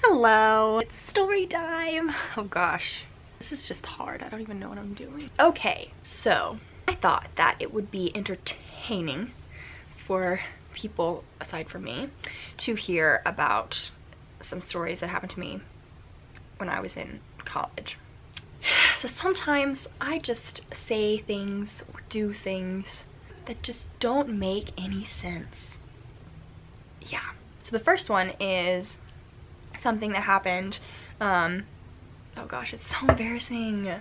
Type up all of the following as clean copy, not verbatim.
Hello, it's story time. Oh gosh, this is just hard. I don't even know what I'm doing. Okay, so I thought that it would be entertaining for people aside from me to hear about some stories that happened to me when I was in college. So sometimes I just say things or do things that just don't make any sense. Yeah. So the first one is something that happened, oh gosh, it's so embarrassing.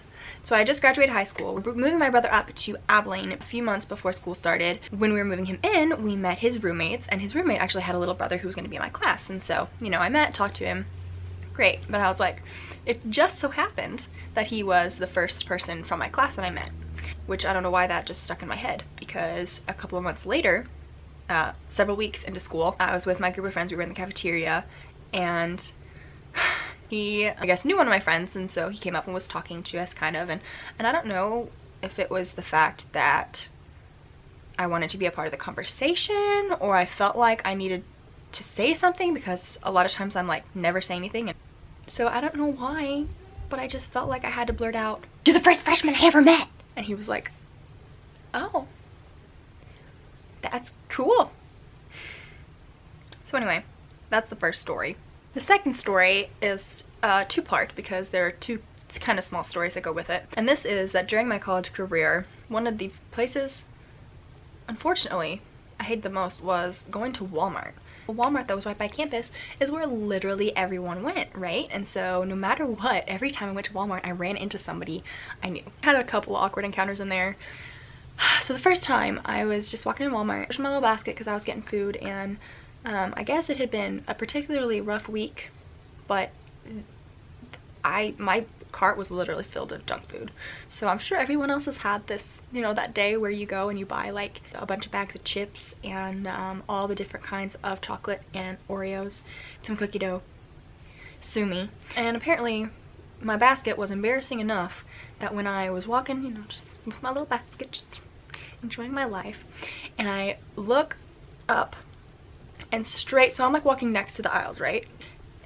So I just graduated high school. We were moving my brother up to Abilene a few months before school started. When we were moving him in, we met his roommates, and his roommate actually had a little brother who was going to be in my class. And so, you know, I met, talked to him, great. But I was like, it just so happened that he was the first person from my class that I met, which I don't know why that just stuck in my head, because a couple of months later, several weeks into school, I was with my group of friends. We were in the cafeteria, and he, I guess, knew one of my friends, and so he came up and was talking to us kind of, and I don't know if it was the fact that I wanted to be a part of the conversation, or I felt like I needed to say something, because a lot of times I'm like never saying anything, and so I don't know why, but I just felt like I had to blurt out, "You're the first freshman I ever met!" And he was like, "Oh, that's cool." So anyway, that's the first story. The second story is two-part, because there are two kind of small stories that go with it. And this is that during my college career, one of the places, unfortunately, I hated the most was going to Walmart. The Walmart that was right by campus is where literally everyone went, right? And so no matter what, every time I went to Walmart, I ran into somebody I knew. I had a couple of awkward encounters in there. So the first time, I was just walking in Walmart with my little basket because I was getting food, and I guess it had been a particularly rough week, but my cart was literally filled with junk food. So I'm sure everyone else has had this, you know, that day where you go and you buy like a bunch of bags of chips and all the different kinds of chocolate and Oreos, some cookie dough, sue me. And apparently my basket was embarrassing enough that when I was walking, you know, just with my little basket, just enjoying my life, and I look up and straight, so I'm like walking next to the aisles, right?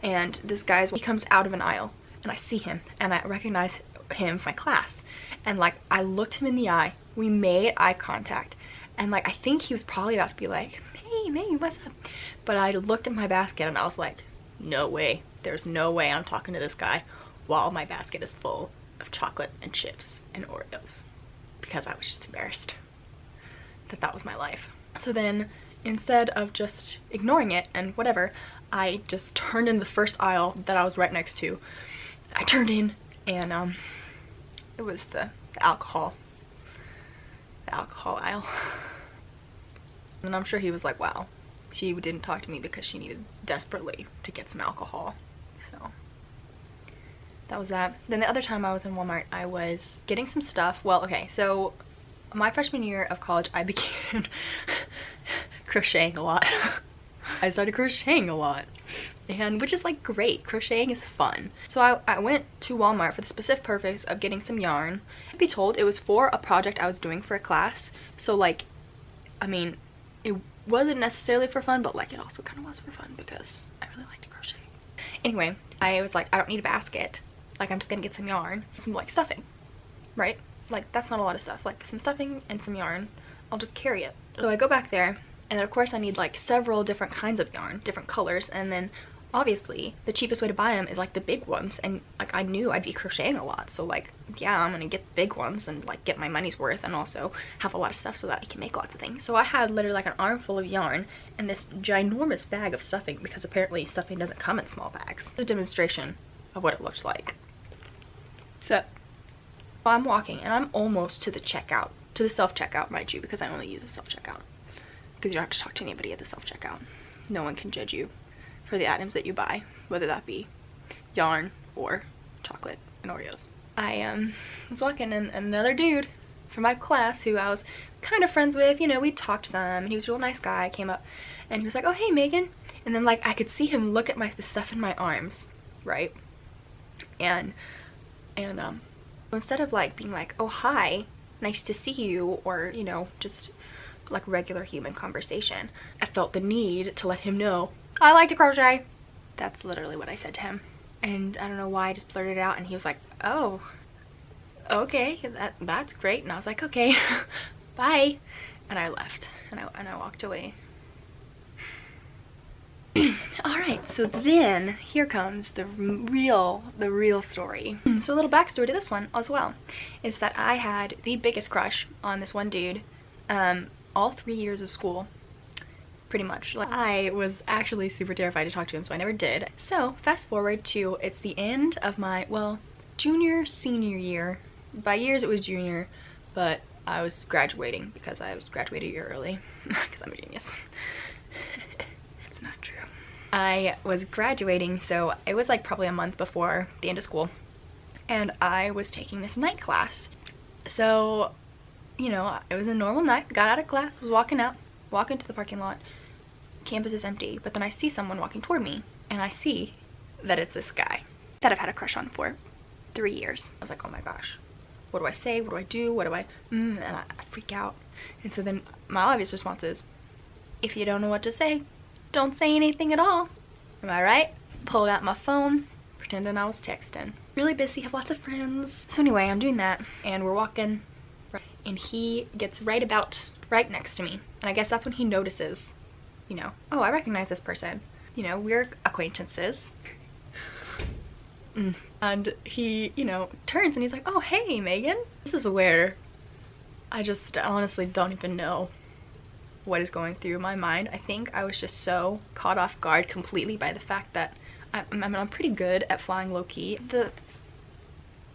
And this guy's, he comes out of an aisle, and I see him, and I recognize him from my class. And like, I looked him in the eye, we made eye contact, and like, I think he was probably about to be like, "Hey, man, what's up?" But I looked at my basket, and I was like, no way, there's no way I'm talking to this guy while my basket is full of chocolate and chips and Oreos, because I was just embarrassed that was my life. So then, instead of just ignoring it and whatever, I just turned in the first aisle that I was right next to. I turned in, and it was the alcohol aisle. And I'm sure he was like, wow, she didn't talk to me because she needed desperately to get some alcohol. So that was that. Then the other time I was in Walmart, I was getting some stuff. Well, okay, so my freshman year of college, I began crocheting a lot. I started crocheting a lot, and which is like great. Crocheting is fun. So I went to Walmart for the specific purpose of getting some yarn. To be told, it was for a project I was doing for a class. So like, I mean, it wasn't necessarily for fun, but like it also kind of was for fun because I really like to crochet. Anyway, I was like, I don't need a basket. Like, I'm just gonna get some yarn, some like stuffing, right? Like, that's not a lot of stuff. Like, some stuffing and some yarn, I'll just carry it. So I go back there, and of course I need like several different kinds of yarn, different colors, and then obviously the cheapest way to buy them is like the big ones, and like I knew I'd be crocheting a lot, so like, yeah, I'm gonna get the big ones and like get my money's worth, and also have a lot of stuff so that I can make lots of things. So I had literally like an armful of yarn and this ginormous bag of stuffing, because apparently stuffing doesn't come in small bags. It's a demonstration of what it looks like. So I'm walking, and I'm almost to the checkout, to the self-checkout, mind you, because I only use a self-checkout, because you don't have to talk to anybody at the self-checkout. No one can judge you for the items that you buy, whether that be yarn or chocolate and Oreos. I was walking, and another dude from my class who I was kind of friends with, you know, we talked some, and he was a real nice guy, came up, and he was like, "Oh, hey, Megan." And then like, I could see him look at the stuff in my arms, right? And instead of like being like, "Oh, hi, nice to see you," or, you know, just like regular human conversation, I felt the need to let him know I like to crochet. That's literally what I said to him. And I don't know why I just blurted it out, and he was like, oh, okay, that's great. And I was like, okay, bye. And I left, and I walked away. Alright, so then here comes the real story. So a little backstory to this one as well is that I had the biggest crush on this one dude all 3 years of school, pretty much. Like, I was actually super terrified to talk to him, so I never did. So fast forward to, it's the end of my, well, junior senior year. By years it was junior, but I was graduating because I was graduated a year early because I'm a genius. It's not true. I was graduating, so it was like probably a month before the end of school, and I was taking this night class. So, you know, it was a normal night, got out of class, was walking to the parking lot, campus is empty, but then I see someone walking toward me, and I see that it's this guy that I've had a crush on for 3 years. I was like, oh my gosh, what do I say, what do I do, what do I, and I freak out. And so then my obvious response is, if you don't know what to say, don't say anything at all. Am I right? Pulled out my phone, pretending I was texting. Really busy, have lots of friends. So anyway, I'm doing that, and we're walking, and he gets right next to me. And I guess that's when he notices, you know, oh, I recognize this person. You know, we're acquaintances. And he, you know, turns and he's like, oh, hey, Megan. This is where I just honestly don't even know what is going through my mind. I think I was just so caught off guard completely by the fact that I'm pretty good at flying low-key.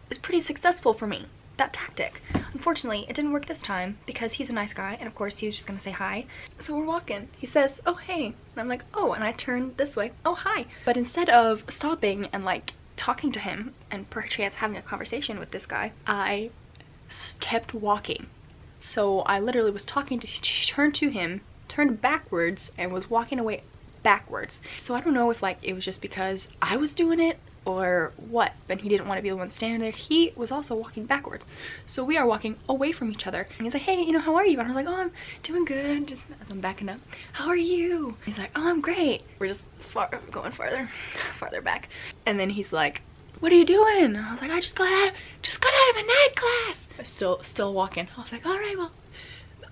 It's pretty successful for me, that tactic. Unfortunately, it didn't work this time because he's a nice guy, and of course he was just gonna say hi. So we're walking. He says, oh, hey. And I'm like, oh, and I turn this way. Oh, hi. But instead of stopping and like talking to him and perchance having a conversation with this guy, I kept walking. So I literally was talking to, turned to him, turned backwards, and was walking away backwards. So I don't know if like it was just because I was doing it or what, but he didn't want to be the one standing there. He was also walking backwards. So we are walking away from each other. And he's like, hey, you know, how are you? And I was like, oh, I'm doing good. Just as I'm backing up. How are you? He's like, oh, I'm great. We're just going farther back. And then he's like, what are you doing? And I was like, I just got out of my night class. I was still walking. I was like, all right, well,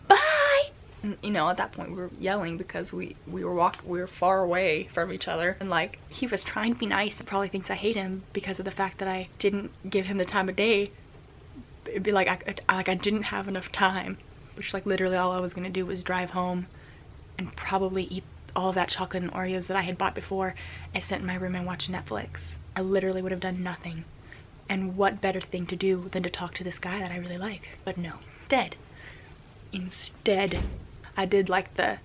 bye. And, you know, at that point we were yelling because we were far away from each other, and like he was trying to be nice. He probably thinks I hate him because of the fact that I didn't give him the time of day. It'd be like I didn't have enough time, which like literally all I was gonna do was drive home and probably eat all of that chocolate and Oreos that I had bought before and sit in my room and watch Netflix. I literally would have done nothing. And what better thing to do than to talk to this guy that I really like? But no, instead I did like the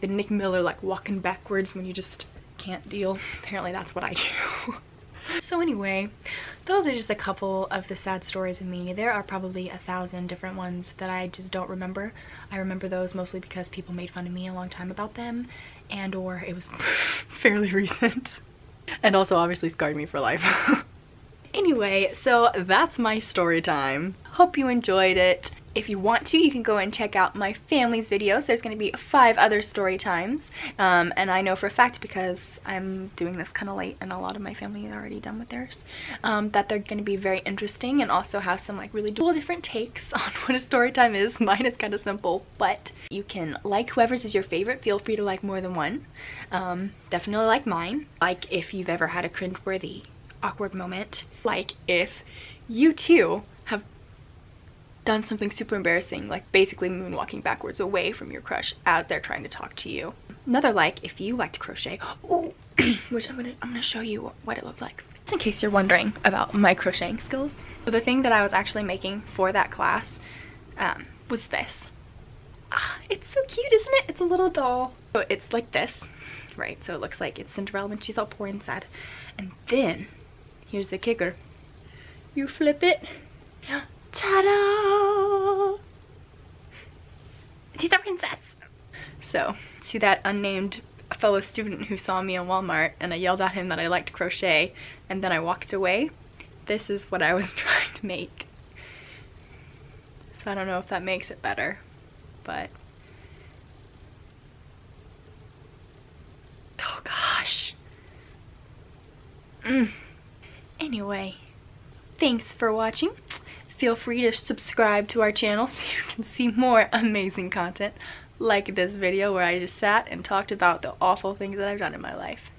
Nick Miller, like walking backwards when you just can't deal. Apparently that's what I do. So anyway, those are just a couple of the sad stories of me. There are probably 1,000 different ones that I just don't remember. I remember those mostly because people made fun of me a long time about them, and or it was fairly recent. And also obviously scarred me for life. Anyway, so that's my story time. Hope you enjoyed it. If you want to, you can go and check out my family's videos. There's going to be 5 other story times. And I know for a fact, because I'm doing this kind of late and a lot of my family is already done with theirs, that they're going to be very interesting and also have some like really cool different takes on what a story time is. Mine is kind of simple, but you can like whoever's is your favorite. Feel free to like more than one. Definitely like mine. Like if you've ever had a cringeworthy, awkward moment. Like if you too have done something super embarrassing, like basically moonwalking backwards away from your crush as they're trying to talk to you. Another like if you like to crochet. Oh, which I'm gonna show you what it looked like, just in case you're wondering about my crocheting skills. So the thing that I was actually making for that class was this. It's so cute, isn't it? It's a little doll. So it's like this, right? So it looks like it's Cinderella when she's all poor and sad. And then here's the kicker. You flip it. Ta-da! She's a princess! So, to that unnamed fellow student who saw me in Walmart and I yelled at him that I liked crochet and then I walked away, this is what I was trying to make. So I don't know if that makes it better, but... oh gosh. Anyway, thanks for watching. Feel free to subscribe to our channel so you can see more amazing content like this video where I just sat and talked about the awful things that I've done in my life.